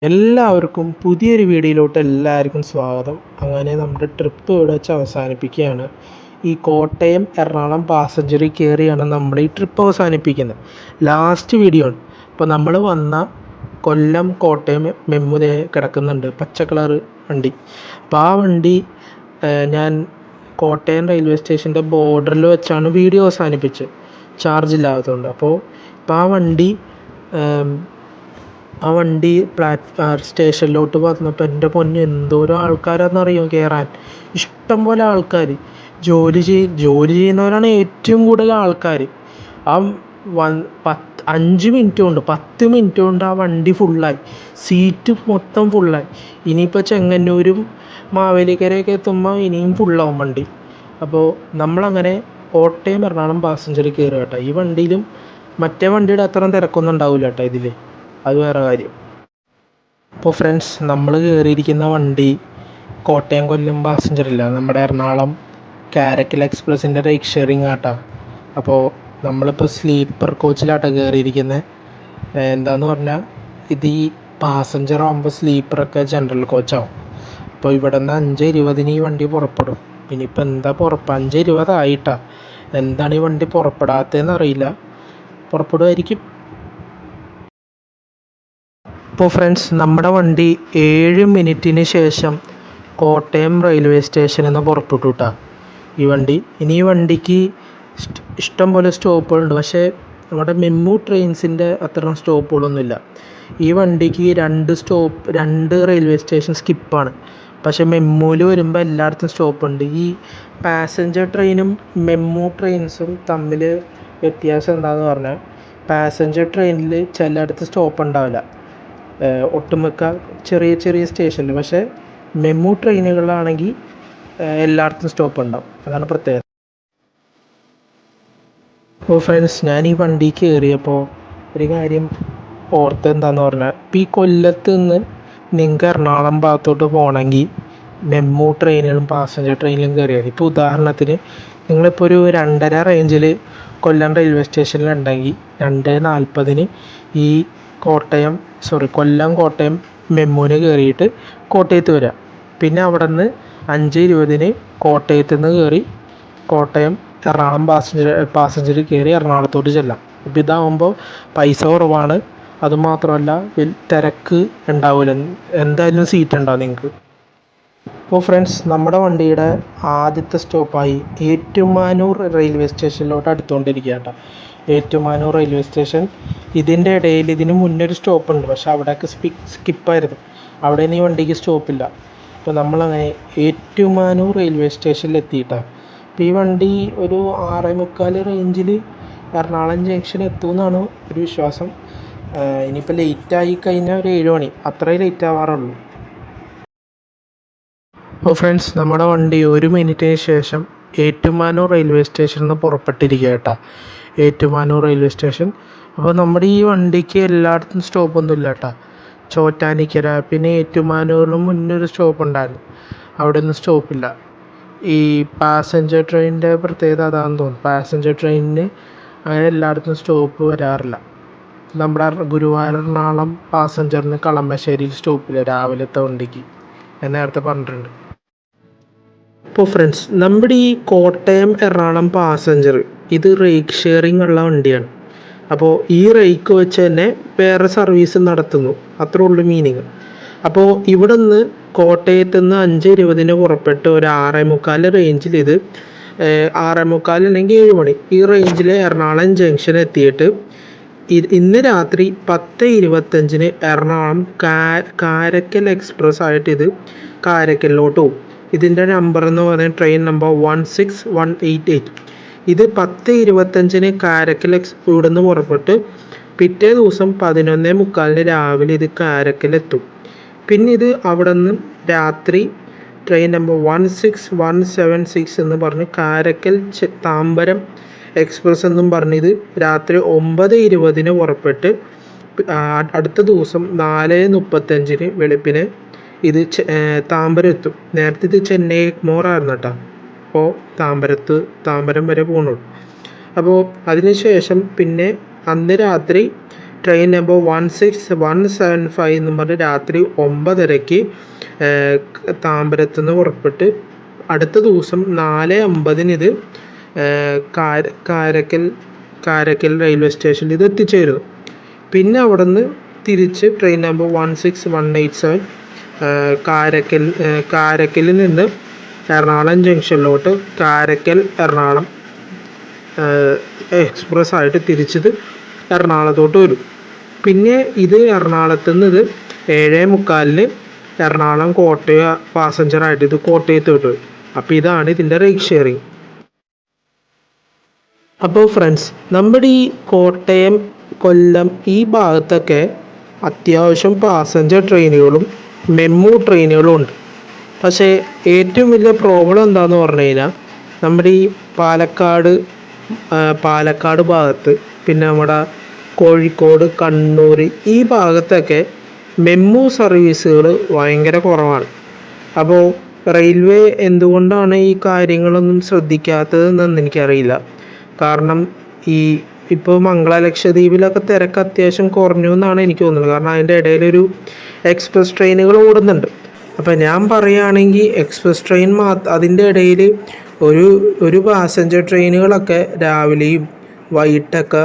എല്ലാവർക്കും പുതിയൊരു വീഡിയോയിലോട്ട് എല്ലാവർക്കും സ്വാഗതം. അങ്ങനെ നമ്മുടെ ട്രിപ്പ് ഇവിടെ വെച്ച് അവസാനിപ്പിക്കുകയാണ്. ഈ കോട്ടയം എറണാകുളം പാസഞ്ചറിൽ കയറിയാണ് നമ്മൾ ഈ ട്രിപ്പ് അവസാനിപ്പിക്കുന്നത്. ലാസ്റ്റ് വീഡിയോ ആണ്. ഇപ്പോൾ നമ്മൾ വന്ന കൊല്ലം കോട്ടയം മെമ്മു കിടക്കുന്നുണ്ട്, പച്ച കളറ് വണ്ടി. അപ്പോൾ ആ വണ്ടി ഞാൻ കോട്ടയം റെയിൽവേ സ്റ്റേഷൻ്റെ ബോർഡറിൽ വെച്ചാണ് വീഡിയോ അവസാനിപ്പിച്ചത്, ചാർജ് ഇല്ലാത്തതുകൊണ്ട്. അപ്പോൾ ആ വണ്ടി സ്റ്റേഷനിലോട്ട് വന്നപ്പോൾ എൻ്റെ പൊന്ന് എന്തോരം ആൾക്കാരാണെന്നറിയുമോ കയറാൻ. ഇഷ്ടം പോലെ ആൾക്കാർ, ജോലി ചെയ്യുന്നവരാണ് ഏറ്റവും കൂടുതൽ ആൾക്കാർ. ആ 5 മിനിറ്റ് കൊണ്ട് 10 മിനിറ്റ് കൊണ്ട് ആ വണ്ടി ഫുള്ളായി, സീറ്റ് മൊത്തം ഫുള്ളായി. ഇനിയിപ്പോൾ ചെങ്ങന്നൂരും മാവേലിക്കരയൊക്കെ എത്തുമ്പോൾ ഇനിയും ഫുള്ളാവും വണ്ടി. അപ്പോൾ നമ്മളങ്ങനെ കോട്ടയം എറണാകുളം പാസഞ്ചറിൽ കയറുക കേട്ടോ. ഈ വണ്ടിയിലും മറ്റേ വണ്ടിയുടെ അത്രയും തിരക്കൊന്നും ഉണ്ടാവില്ല കേട്ടോ ഇതിൽ, അത് വേറെ കാര്യം. അപ്പോൾ ഫ്രണ്ട്സ്, നമ്മൾ കയറിയിരിക്കുന്ന വണ്ടി കോട്ടയം കൊല്ലം പാസഞ്ചറില്ല, നമ്മുടെ എറണാകുളം കാരക്കൽ എക്സ്പ്രസിൻ്റെ റൈറ്റ് ഷെയറിങ് ആട്ടോ. അപ്പോൾ നമ്മളിപ്പോൾ സ്ലീപ്പർ കോച്ചിലാട്ടോ കയറിയിരിക്കുന്നത്. എന്താന്ന് പറഞ്ഞാൽ ഇത് ഈ പാസഞ്ചർ ആകുമ്പോൾ സ്ലീപ്പറൊക്കെ ജനറൽ കോച്ചാവും. അപ്പോൾ ഇവിടെ നിന്ന് 5:20 ഈ വണ്ടി പുറപ്പെടും. ഇനിയിപ്പോൾ എന്താ 5:20 ആയിട്ടാ, എന്താണ് ഈ വണ്ടി പുറപ്പെടാത്തതെന്ന് അറിയില്ല, പുറപ്പെടുമായിരിക്കും. അപ്പോൾ ഫ്രണ്ട്സ്, നമ്മുടെ വണ്ടി 7 മിനിറ്റിന് ശേഷം കോട്ടയം റെയിൽവേ സ്റ്റേഷനിൽ നിന്ന് പുറപ്പെട്ടു കേട്ടോ ഈ വണ്ടി. ഇനി ഈ വണ്ടിക്ക് ഇഷ്ടം പോലെ സ്റ്റോപ്പുകളുണ്ട്, പക്ഷേ നമ്മുടെ മെമ്മു ട്രെയിൻസിൻ്റെ അത്ര സ്റ്റോപ്പുകളൊന്നുമില്ല. ഈ വണ്ടിക്ക് 2 റെയിൽവേ സ്റ്റേഷൻ സ്കിപ്പാണ്. പക്ഷേ മെമ്മുവിൽ വരുമ്പോൾ എല്ലായിടത്തും സ്റ്റോപ്പുണ്ട്. ഈ പാസഞ്ചർ ട്രെയിനും മെമ്മു ട്രെയിൻസും തമ്മിൽ വ്യത്യാസം എന്താണെന്ന് പറഞ്ഞാൽ, പാസഞ്ചർ ട്രെയിനിൽ ചിലയിടത്ത് സ്റ്റോപ്പ് ഉണ്ടാവില്ല, ഒട്ടുമിക്ക ചെറിയ ചെറിയ സ്റ്റേഷനിൽ. പക്ഷേ മെമു ട്രെയിനുകളാണെങ്കിൽ എല്ലായിടത്തും സ്റ്റോപ്പ് ഉണ്ടാവും, അതാണ് പ്രത്യേകത. അപ്പോൾ ഫ്രണ്ട്സ്, ഞാൻ ഈ വണ്ടി കയറിയപ്പോൾ ഒരു കാര്യം ഓർത്ത് എന്താന്ന് പറഞ്ഞാൽ, ഇപ്പോൾ ഈ കൊല്ലത്ത് നിന്ന് നിങ്ങൾക്ക് എറണാകുളം ഭാഗത്തോട്ട് പോകണമെങ്കിൽ മെമു ട്രെയിനുകളും പാസഞ്ചർ ട്രെയിനിലും കയറിയാൽ. ഇപ്പോൾ ഉദാഹരണത്തിന് നിങ്ങളിപ്പോൾ ഒരു 2:30 റേഞ്ചിൽ കൊല്ലം റെയിൽവേ സ്റ്റേഷനിലുണ്ടെങ്കിൽ 2:40 ഈ കൊല്ലം കോട്ടയം മെമ്മുവിന് കയറിയിട്ട് കോട്ടയത്ത് വരിക. പിന്നെ അവിടെ നിന്ന് 5:20 കോട്ടയത്ത് നിന്ന് കയറി കോട്ടയം എറണാകുളം പാസഞ്ചറിൽ കയറി എറണാകുളത്തോട്ട് ചെല്ലാം. അപ്പോൾ ഇതാകുമ്പോൾ പൈസ കുറവാണ്, അതുമാത്രമല്ല തിരക്ക് ഉണ്ടാവില്ല, എന്തായാലും സീറ്റ് ഉണ്ടാവും നിങ്ങൾക്ക്. അപ്പോൾ ഫ്രണ്ട്സ്, നമ്മുടെ വണ്ടിയുടെ ആദ്യത്തെ സ്റ്റോപ്പായി ഏറ്റുമാനൂർ റെയിൽവേ സ്റ്റേഷനിലോട്ട് അടുത്തുകൊണ്ടിരിക്കുക കേട്ടോ. ഏറ്റുമാനൂർ റെയിൽവേ സ്റ്റേഷൻ, ഇതിൻ്റെ ഇടയിൽ ഇതിന് മുന്നൊരു സ്റ്റോപ്പുണ്ട്, പക്ഷേ അവിടെയൊക്കെ സ്കിപ്പായിരുന്നു, അവിടെ ഈ വണ്ടിക്ക് സ്റ്റോപ്പില്ല. അപ്പോൾ നമ്മളങ്ങനെ ഏറ്റുമാനൂർ റെയിൽവേ സ്റ്റേഷനിൽ എത്തിയിട്ടാണ്. അപ്പോൾ ഈ വണ്ടി ഒരു 6:45 റേഞ്ചിൽ എറണാകുളം ജംഗ്ഷൻ എത്തുമെന്നാണ് ഒരു വിശ്വാസം. ഇനിയിപ്പോൾ ലേറ്റായി കഴിഞ്ഞാൽ ഒരു 7 മണി, അത്രയും ലേറ്റ് ആവാറുള്ളൂ. അപ്പോൾ ഫ്രണ്ട്സ്, നമ്മുടെ വണ്ടി 1 മിനിറ്റിന് ശേഷം ഏറ്റുമാനൂർ റെയിൽവേ സ്റ്റേഷനിൽ നിന്ന് പുറപ്പെട്ടിരിക്കുക കേട്ടോ. Ettumanoor railway station. അപ്പോൾ നമ്മുടെ ഈ വണ്ടിക്ക് എല്ലായിടത്തും സ്റ്റോപ്പൊന്നുമില്ല കേട്ടോ. ചോറ്റാനിക്കര പിന്നെ ഏറ്റുമാനൂരിന് മുന്നൊരു സ്റ്റോപ്പ് ഉണ്ടായിരുന്നു, അവിടെ ഒന്നും സ്റ്റോപ്പില്ല. ഈ പാസഞ്ചർ ട്രെയിനിൻ്റെ പ്രത്യേകത അതാണെന്ന് തോന്നുന്നു. പാസഞ്ചർ ട്രെയിനിന് അങ്ങനെ എല്ലായിടത്തും സ്റ്റോപ്പ് വരാറില്ല. നമ്മുടെ ഗുരുവായൂർ എറണാകുളം പാസഞ്ചറിന് കളമശ്ശേരിയിൽ സ്റ്റോപ്പില്ല രാവിലത്തെ വണ്ടിക്ക്, ഞാൻ നേരത്തെ പറഞ്ഞിട്ടുണ്ട്. അപ്പോൾ ഫ്രണ്ട്സ്, നമ്മുടെ ഈ കോട്ടയം എറണാകുളം പാസഞ്ചർ ഇത് റേക്ക് ഷെയറിംഗ് ഉള്ള വണ്ടിയാണ്. അപ്പോൾ ഈ റേക്ക് വെച്ച് തന്നെ വേറെ സർവീസ് നടത്തുന്നു, അത്രേ ഉള്ളൂ മീനിങ്. അപ്പോൾ ഇവിടെ നിന്ന് കോട്ടയത്ത് നിന്ന് 5:20 പുറപ്പെട്ട് ഒരു 6:45 റേഞ്ചിൽ, ഇത് 6:45 അല്ലെങ്കിൽ 7 മണി ഈ റേഞ്ചിൽ എറണാകുളം ജംഗ്ഷൻ എത്തിയിട്ട് ഇന്ന് രാത്രി 10:25 എറണാകുളം കാരക്കൽ എക്സ്പ്രസ് ആയിട്ട് ഇത് കാരക്കലിലോട്ട് പോകും. ഇതിൻ്റെ നമ്പർ എന്ന് പറയുന്നത് ട്രെയിൻ നമ്പർ 16188. ഇത് 10:25 കാരക്കൽ ഇവിടെ നിന്ന് പുറപ്പെട്ട് പിറ്റേ ദിവസം 11:45 രാവിലെ ഇത് കാരക്കലെത്തും. പിന്നെ ഇത് അവിടെ നിന്ന് രാത്രി ട്രെയിൻ നമ്പർ 16176 എന്ന് പറഞ്ഞ് കാരക്കൽ താമ്പരം എക്സ്പ്രസ് എന്നും പറഞ്ഞ് ഇത് രാത്രി 9:20 പുറപ്പെട്ട് അടുത്ത ദിവസം 4:35 വെളുപ്പിന് ഇത് താമ്പരം എത്തും. നേരത്തെ ഇത് ചെന്നൈ എഗ്മോറായിരുന്നു കേട്ടോ. അപ്പോൾ താമ്പരം വരെ പോകണുള്ളൂ. അപ്പോൾ അതിനുശേഷം പിന്നെ അന്ന് രാത്രി ട്രെയിൻ നമ്പർ 16175 എന്ന് പറഞ്ഞ് രാത്രി 9:30 താമ്പരത്തു നിന്ന് പുറപ്പെട്ട് അടുത്ത ദിവസം 4:50 ഇത് കാരക്കൽ റെയിൽവേ സ്റ്റേഷനിൽ ഇത് എത്തിച്ചേരുന്നു. പിന്നെ അവിടെ നിന്ന് തിരിച്ച് ട്രെയിൻ നമ്പർ 16187 കാരക്കലിൽ നിന്ന് എറണാകുളം ജംഗ്ഷനിലോട്ട് കാരക്കൽ എറണാകുളം എക്സ്പ്രസ് ആയിട്ട് തിരിച്ചത് എറണാകുളത്തോട്ട് വരും. പിന്നെ ഇത് എറണാകുളത്ത് നിന്ന് ഇത് 7:45 എറണാകുളം കോട്ടയം പാസഞ്ചറായിട്ട് ഇത് കോട്ടയത്തോട്ട് വരും. അപ്പോൾ ഇതാണ് ഇതിൻ്റെ റേറ്റ് ഷെയറിങ്. അപ്പോൾ ഫ്രണ്ട്സ്, നമ്മുടെ ഈ കോട്ടയം, കൊല്ലം ഈ ഭാഗത്തൊക്കെ അത്യാവശ്യം പാസഞ്ചർ ട്രെയിനുകളും മെമു ട്രെയിനുകളും ഉണ്ട്. പക്ഷേ ഏറ്റവും വലിയ പ്രോബ്ലം എന്താണെന്ന് പറഞ്ഞു കഴിഞ്ഞാൽ നമ്മുടെ ഈ പാലക്കാട് ഭാഗത്ത്, പിന്നെ നമ്മുടെ കോഴിക്കോട്, കണ്ണൂർ ഈ ഭാഗത്തൊക്കെ മെമു സർവീസുകൾ ഭയങ്കര കുറവാണ്. അപ്പോൾ റെയിൽവേ എന്തുകൊണ്ടാണ് ഈ കാര്യങ്ങളൊന്നും ശ്രദ്ധിക്കാത്തതെന്ന് എനിക്കറിയില്ല. കാരണം ഇപ്പോൾ മംഗള ലക്ഷദ്വീപിലൊക്കെ തിരക്ക് അത്യാവശ്യം കുറഞ്ഞു എന്നാണ് എനിക്ക് തോന്നുന്നത്. കാരണം അതിൻ്റെ ഇടയിലൊരു എക്സ്പ്രസ് ട്രെയിനുകൾ ഓടുന്നുണ്ട്. അപ്പോൾ ഞാൻ പറയുകയാണെങ്കിൽ എക്സ്പ്രസ് ട്രെയിൻ അതിൻ്റെ ഇടയിൽ ഒരു പാസഞ്ചർ ട്രെയിനുകളൊക്കെ രാവിലെയും വൈകിട്ടൊക്കെ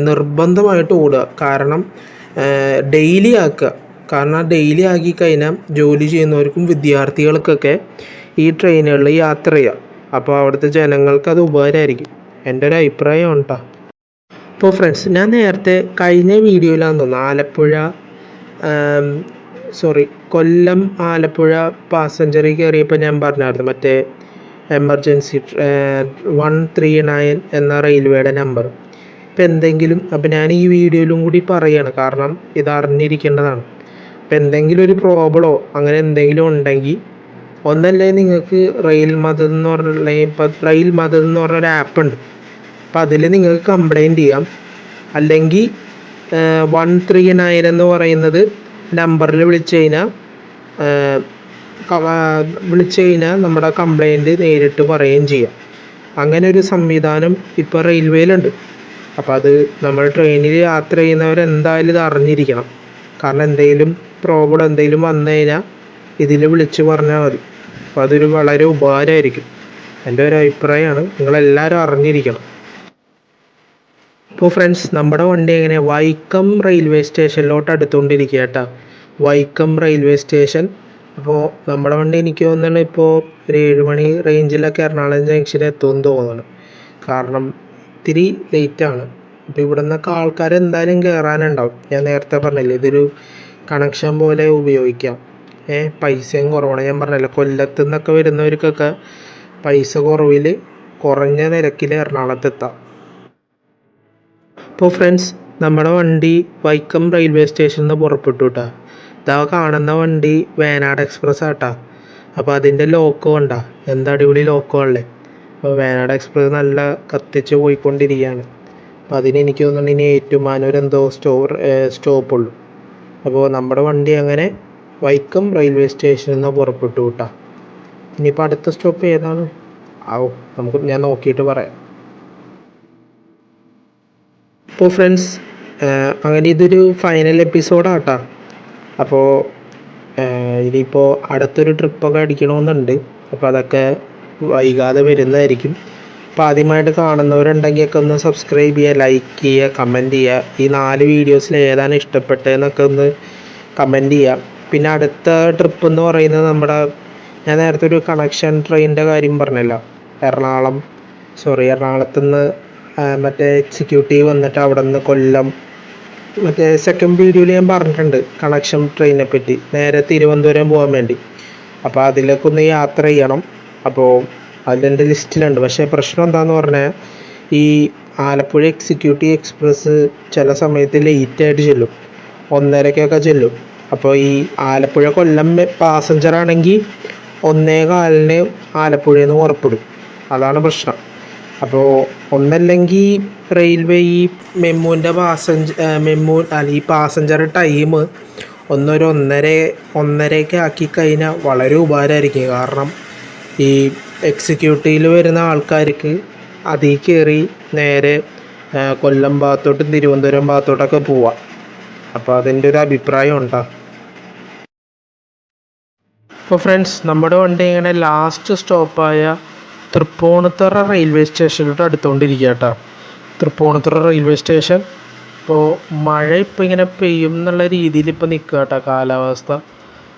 നിർബന്ധമായിട്ട് ഓടുക. കാരണം ഡെയിലി ആക്കുക. കാരണം ഡെയിലി ആക്കി കഴിഞ്ഞാൽ ജോലി ചെയ്യുന്നവർക്കും വിദ്യാർത്ഥികൾക്കൊക്കെ ഈ ട്രെയിനുകളിൽ യാത്ര ചെയ്യാം. അപ്പോൾ അവിടുത്തെ ജനങ്ങൾക്ക് അത് ഉപകാരമായിരിക്കും. എൻ്റെ ഒരു അഭിപ്രായം കേട്ടോ. അപ്പോൾ ഫ്രണ്ട്സ്, ഞാൻ നേരത്തെ കഴിഞ്ഞ വീഡിയോയിലാണെന്ന് തോന്നുന്നു കൊല്ലം ആലപ്പുഴ പാസഞ്ചറിൽ കയറിയപ്പോൾ ഞാൻ പറഞ്ഞായിരുന്നു മറ്റേ എമർജൻസി 139 എന്ന റെയിൽവേയുടെ നമ്പർ. അപ്പോൾ ഞാൻ ഈ വീഡിയോയിലും കൂടി പറയുകയാണ്, കാരണം ഇത് അറിഞ്ഞിരിക്കേണ്ടതാണ്. അപ്പോൾ എന്തെങ്കിലും ഒരു പ്രോബ്ലമോ അങ്ങനെ എന്തെങ്കിലും ഉണ്ടെങ്കിൽ ഒന്നല്ലേ നിങ്ങൾക്ക് റെയിൽ മദത് എന്ന് പറഞ്ഞൊരു ആപ്പ് ഉണ്ട്. അപ്പോൾ അതിൽ നിങ്ങൾക്ക് കംപ്ലൈൻറ്റ് ചെയ്യാം. അല്ലെങ്കിൽ 139 എന്ന് പറയുന്നത് നമ്പറിൽ വിളിച്ചു കഴിഞ്ഞാൽ നമ്മുടെ കംപ്ലൈൻറ്റ് നേരിട്ട് പറയുകയും ചെയ്യാം. അങ്ങനെ ഒരു സംവിധാനം ഇപ്പോൾ റെയിൽവേയിലുണ്ട്. അപ്പോൾ അത് നമ്മൾ ട്രെയിനിൽ യാത്ര ചെയ്യുന്നവരെന്തായാലും ഇത് അറിഞ്ഞിരിക്കണം. കാരണം എന്തെങ്കിലും പ്രോബ്ലം എന്തെങ്കിലും വന്നു കഴിഞ്ഞാൽ ഇതിൽ വിളിച്ച് പറഞ്ഞാൽ മതി. അപ്പോൾ അതൊരു വളരെ ഉപകാരമായിരിക്കും. എൻ്റെ ഒരു അഭിപ്രായമാണ്, നിങ്ങളെല്ലാവരും അറിഞ്ഞിരിക്കണം. ഇപ്പോൾ ഫ്രണ്ട്സ്, നമ്മുടെ വണ്ടി എങ്ങനെ വൈക്കം റെയിൽവേ സ്റ്റേഷനിലോട്ട് അടുത്തുകൊണ്ടിരിക്കുക കേട്ടോ. Vaikom railway station. അപ്പോൾ നമ്മുടെ വണ്ടി എനിക്ക് തോന്നുന്നത് ഇപ്പോൾ ഒരു 7 മണി റേഞ്ചിലൊക്കെ എറണാകുളം ജംഗ്ഷനിൽ എത്തുമെന്ന് തോന്നുന്നു. കാരണം ഇത്തിരി ലേറ്റാണ്. അപ്പോൾ ഇവിടെ നിന്നൊക്കെ ആൾക്കാർ എന്തായാലും കയറാനുണ്ടാവും. ഞാൻ നേരത്തെ പറഞ്ഞില്ലേ, ഇതൊരു കണക്ഷൻ പോലെ ഉപയോഗിക്കാം. പൈസയും കുറവാണ്. ഞാൻ പറഞ്ഞല്ലോ, കൊല്ലത്തു നിന്നൊക്കെ വരുന്നവർക്കൊക്കെ പൈസ കുറഞ്ഞ നിരക്കിൽ എറണാകുളത്തെത്താം. അപ്പോൾ ഫ്രണ്ട്സ്, നമ്മുടെ വണ്ടി വൈക്കം റെയിൽവേ സ്റ്റേഷനിൽ നിന്ന് പുറപ്പെട്ടു കേട്ടോ. ഇതാ കാണുന്ന വണ്ടി വേനാട് എക്സ്പ്രസ് ആട്ടാ. അപ്പോൾ അതിൻ്റെ ലോക്കോ കണ്ടാ, എന്താ അടിപൊളി ലോക്കോ അല്ലേ. അപ്പോൾ വേനാട് എക്സ്പ്രസ് നല്ല കത്തിച്ച് പോയിക്കൊണ്ടിരിക്കുകയാണ്. അപ്പോൾ എനിക്ക് തോന്നുന്നു ഇനി ഏറ്റുമാനൂർ എന്തോ സ്റ്റോപ്പുള്ളൂ. അപ്പോൾ നമ്മുടെ വണ്ടി അങ്ങനെ വൈക്കം റെയിൽവേ സ്റ്റേഷനിൽ നിന്ന് പുറപ്പെട്ടു കേട്ടോ. ഇനിയിപ്പോൾ അടുത്ത സ്റ്റോപ്പ് ഏതാണ് ഞാൻ നോക്കിയിട്ട് പറയാം. അപ്പോൾ ഫ്രണ്ട്സ്, അങ്ങനെ ഇതൊരു ഫൈനൽ എപ്പിസോഡാട്ടോ. അപ്പോൾ ഇനിയിപ്പോൾ അടുത്തൊരു ട്രിപ്പൊക്കെ അടിക്കണമെന്നുണ്ട്. അപ്പോൾ അതൊക്കെ വൈകാതെ വരുന്നതായിരിക്കും. അപ്പോൾ ആദ്യമായിട്ട് കാണുന്നവരുണ്ടെങ്കിൽ ഒക്കെ ഒന്ന് സബ്സ്ക്രൈബ് ചെയ്യുക, ലൈക്ക് ചെയ്യുക, കമൻറ്റ് ചെയ്യുക. ഈ 4 വീഡിയോസിൽ ഏതാണ് ഇഷ്ടപ്പെട്ടതെന്നൊക്കെ ഒന്ന് കമൻറ്റ് ചെയ്യുക. പിന്നെ അടുത്ത ട്രിപ്പ് എന്ന് പറയുന്നത് ഞാൻ നേരത്തെ ഒരു കണക്ഷൻ ട്രെയിനിൻ്റെ കാര്യം പറഞ്ഞല്ലോ. എറണാകുളത്തുനിന്ന് മറ്റേ എക്സിക്യൂട്ടീവ് വന്നിട്ട് അവിടെ നിന്ന് കൊല്ലം, മറ്റേ സെക്കൻഡ് വീഡിയോയിൽ ഞാൻ പറഞ്ഞിട്ടുണ്ട് കണക്ഷൻ ട്രെയിനിനെ പറ്റി, നേരെ തിരുവനന്തപുരം പോകാൻ വേണ്ടി. അപ്പോൾ അതിലേക്ക് ഒന്ന് യാത്ര ചെയ്യണം. അപ്പോൾ അതിൻ്റെ ലിസ്റ്റിലുണ്ട്. പക്ഷേ പ്രശ്നം എന്താണെന്ന് പറഞ്ഞാൽ ഈ ആലപ്പുഴ എക്സിക്യൂട്ടീവ് എക്സ്പ്രസ് ചില സമയത്ത് ലേറ്റായിട്ട് ചെല്ലും, 1:30 ചെല്ലും. അപ്പോൾ ഈ ആലപ്പുഴ കൊല്ലം പാസഞ്ചറാണെങ്കിൽ 1:15 ആലപ്പുഴയിൽ നിന്ന് പുറപ്പെടും. അതാണ് പ്രശ്നം. അപ്പോൾ ഒന്നല്ലെങ്കിൽ റെയിൽവേ ഈ ഈ പാസഞ്ചർ ടൈം ഒരു 1:30 ആക്കി കഴിഞ്ഞാൽ വളരെ ഉപകാരമായിരിക്കും. കാരണം ഈ എക്സിക്യൂട്ടീവിൽ വരുന്ന ആൾക്കാർക്ക് അതിൽ കയറി നേരെ കൊല്ലം ഭാഗത്തോട്ടും തിരുവനന്തപുരം ഭാഗത്തോട്ടൊക്കെ പോവാം. അപ്പോൾ അതിൻ്റെ ഒരു അഭിപ്രായം ഉണ്ടോ? അപ്പോൾ ഫ്രണ്ട്സ്, നമ്മുടെ വണ്ടി ഇങ്ങനെ ലാസ്റ്റ് സ്റ്റോപ്പായ തൃപ്പൂണിത്തുറ റെയിൽവേ സ്റ്റേഷനിലോട്ട് അടുത്തുകൊണ്ടിരിക്കുക കേട്ടോ. തൃപ്പൂണിത്തുറ റെയിൽവേ സ്റ്റേഷൻ ഇപ്പോൾ മഴ ഇപ്പോൾ ഇങ്ങനെ പെയ്യും എന്നുള്ള രീതിയിൽ ഇപ്പോൾ നിൽക്കുക കേട്ടോ കാലാവസ്ഥ.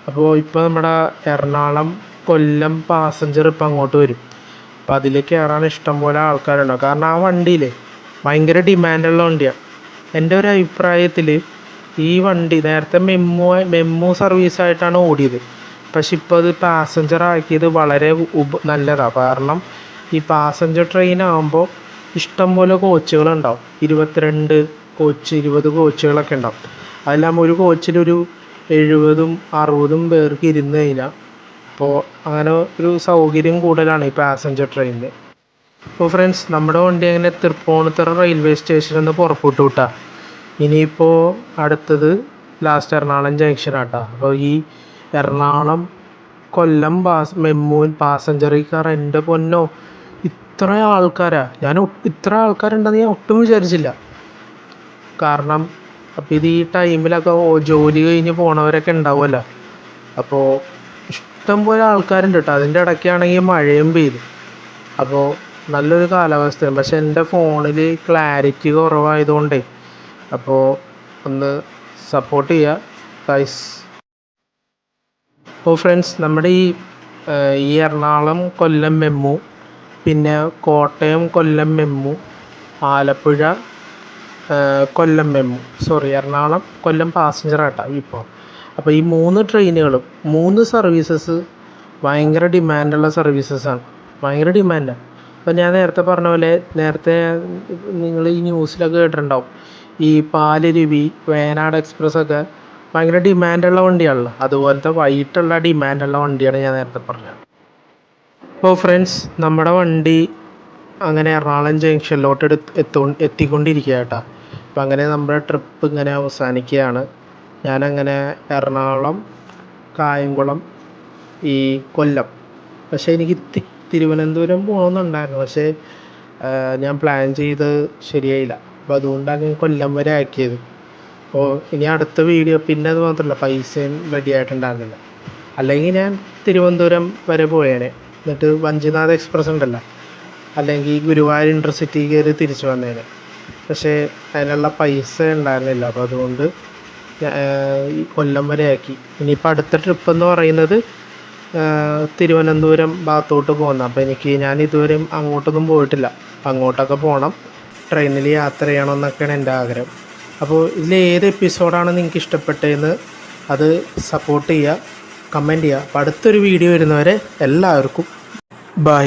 അപ്പോൾ ഇപ്പോൾ നമ്മുടെ എറണാകുളം കൊല്ലം പാസഞ്ചർ ഇപ്പോൾ അങ്ങോട്ട് വരും. അപ്പോൾ അതിൽ കയറാൻ ഇഷ്ടംപോലെ ആൾക്കാരുണ്ടാവും. കാരണം ആ വണ്ടിയിലെ ഭയങ്കര ഡിമാൻഡുള്ള വണ്ടിയാണ്. എൻ്റെ ഒരു അഭിപ്രായത്തിൽ ഈ വണ്ടി നേരത്തെ മെമ്മു സർവീസായിട്ടാണ് ഓടിയത്. പക്ഷെ ഇപ്പോൾ അത് പാസഞ്ചർ ആക്കിയത് വളരെ നല്ലതാണ്. കാരണം ഈ പാസഞ്ചർ ട്രെയിൻ ആകുമ്പോൾ ഇഷ്ടംപോലെ കോച്ചുകളുണ്ടാവും. 22 കോച്ച് 20 കോച്ചുകളൊക്കെ ഉണ്ടാവും. അതിലാകുമ്പോൾ ഒരു കോച്ചിലൊരു 70-60 പേർക്ക് ഇരുന്ന് കഴിഞ്ഞാൽ അപ്പോൾ അങ്ങനെ ഒരു സൗകര്യം കൂടുതലാണ് ഈ പാസഞ്ചർ ട്രെയിനിൽ. അപ്പോൾ ഫ്രണ്ട്സ്, നമ്മുടെ വണ്ടി അങ്ങനെ തൃപ്പൂണിത്തുറ റെയിൽവേ സ്റ്റേഷനിൽ നിന്ന് പുറപ്പെട്ടു വിട്ടാ. ഇനിയിപ്പോൾ അടുത്തത് ലാസ്റ്റ് എറണാകുളം ജംഗ്ഷനാട്ടാ. അപ്പോൾ ഈ എറണാകുളം കൊല്ലം മെമ്മൂൻ പാസഞ്ചർ കാർ എൻ്റെ പൊന്നോ, ഇത്ര ആൾക്കാരാ! ഇത്ര ആൾക്കാരുണ്ടെന്ന് ഞാൻ ഒട്ടും വിചാരിച്ചില്ല. കാരണം അപ്പോൾ ഇത് ഈ ടൈമിലൊക്കെ ജോലി കഴിഞ്ഞ് പോണവരൊക്കെ ഉണ്ടാവുമല്ലോ. അപ്പോൾ ഇഷ്ടംപോലെ ആൾക്കാരുണ്ട് കേട്ടോ. അതിൻ്റെ ഇടയ്ക്കാണെങ്കിൽ മഴയും പെയ്തു. അപ്പോൾ നല്ലൊരു കാലാവസ്ഥയാണ്. പക്ഷെ എൻ്റെ ഫോണിൽ ക്ലാരിറ്റി കുറവായതുകൊണ്ടേ അപ്പോൾ ഒന്ന് സപ്പോർട്ട് ചെയ്യുക ഗൈസ്. അപ്പോൾ ഫ്രണ്ട്സ്, നമ്മുടെ ഈ എറണാകുളം കൊല്ലം മെമ്മു, പിന്നെ Kottayam Kollam MEMU, Alappuzha Kollam MEMU, Ernakulam Kollam passenger ആട്ടാ ഇപ്പോൾ. അപ്പോൾ ഈ 3 ട്രെയിനുകളും 3 സർവീസസ് ഭയങ്കര ഡിമാൻഡുള്ള സർവീസസാണ്. ഭയങ്കര ഡിമാൻഡാണ്. അപ്പോൾ ഞാൻ നേരത്തെ പറഞ്ഞ പോലെ, നേരത്തെ നിങ്ങൾ ഈ ന്യൂസിലൊക്കെ കേട്ടിട്ടുണ്ടാവും, ഈ പാലരുവി, വേനാട് എക്സ്പ്രസ്സൊക്കെ ഭയങ്കര ഡിമാൻഡുള്ള വണ്ടിയാണല്ലോ. അതുപോലത്തെ വൈകിട്ടുള്ള ഡിമാൻഡുള്ള വണ്ടിയാണ് ഞാൻ നേരത്തെ പറഞ്ഞത്. അപ്പോൾ ഫ്രണ്ട്സ്, നമ്മുടെ വണ്ടി അങ്ങനെ എറണാകുളം ജംഗ്ഷനിലോട്ട് എത്തിക്കൊണ്ടിരിക്കുക കേട്ടോ. അപ്പം അങ്ങനെ നമ്മുടെ ട്രിപ്പ് ഇങ്ങനെ അവസാനിക്കുകയാണ്. ഞാനങ്ങനെ എറണാകുളം, കായംകുളം, ഈ കൊല്ലം, പക്ഷേ എനിക്ക് തിരുവനന്തപുരം പോകണമെന്നുണ്ടായിരുന്നു. പക്ഷേ ഞാൻ പ്ലാൻ ചെയ്ത് ശരിയായില്ല. അപ്പോൾ അതുകൊണ്ടാണ് ഞാൻ കൊല്ലം വരെ ആക്കിയത്. അപ്പോൾ ഇനി അടുത്ത വീഡിയോ, പിന്നെ അത് മാത്രമല്ല പൈസയും റെഡി ആയിട്ടുണ്ടായിരുന്നില്ല. അല്ലെങ്കിൽ ഞാൻ തിരുവനന്തപുരം വരെ പോയേനെ, എന്നിട്ട് വഞ്ചിനാഥ് എക്സ്പ്രസ് ഉണ്ടല്ലോ, അല്ലെങ്കിൽ ഗുരുവായൂർ ഇൻ്റർസിറ്റി കയറി തിരിച്ചു വന്നേനെ. പക്ഷേ അതിനുള്ള പൈസ ഉണ്ടായിരുന്നില്ല. അപ്പോൾ അതുകൊണ്ട് ഈ കൊല്ലം വരെ ആക്കി. ഇനിയിപ്പോൾ അടുത്ത ട്രിപ്പ് എന്ന് പറയുന്നത് തിരുവനന്തപുരം ഭാഗത്തോട്ട് പോകുന്നത്. അപ്പോൾ ഞാൻ ഇതുവരെയും അങ്ങോട്ടൊന്നും പോയിട്ടില്ല. അങ്ങോട്ടൊക്കെ പോകണം, ട്രെയിനിൽ യാത്ര ചെയ്യണമെന്നൊക്കെയാണ് എൻ്റെ ആഗ്രഹം. അപ്പോൾ ഇതിൽ ഏത് എപ്പിസോഡാണ് നിങ്ങൾക്ക് ഇഷ്ടപ്പെട്ടതെന്ന് അത് സപ്പോർട്ട് ചെയ്യുക, കമൻറ്റ് ചെയ്യുക. അപ്പോൾ അടുത്തൊരു വീഡിയോ വരുന്നവരെ എല്ലാവർക്കും ബൈ.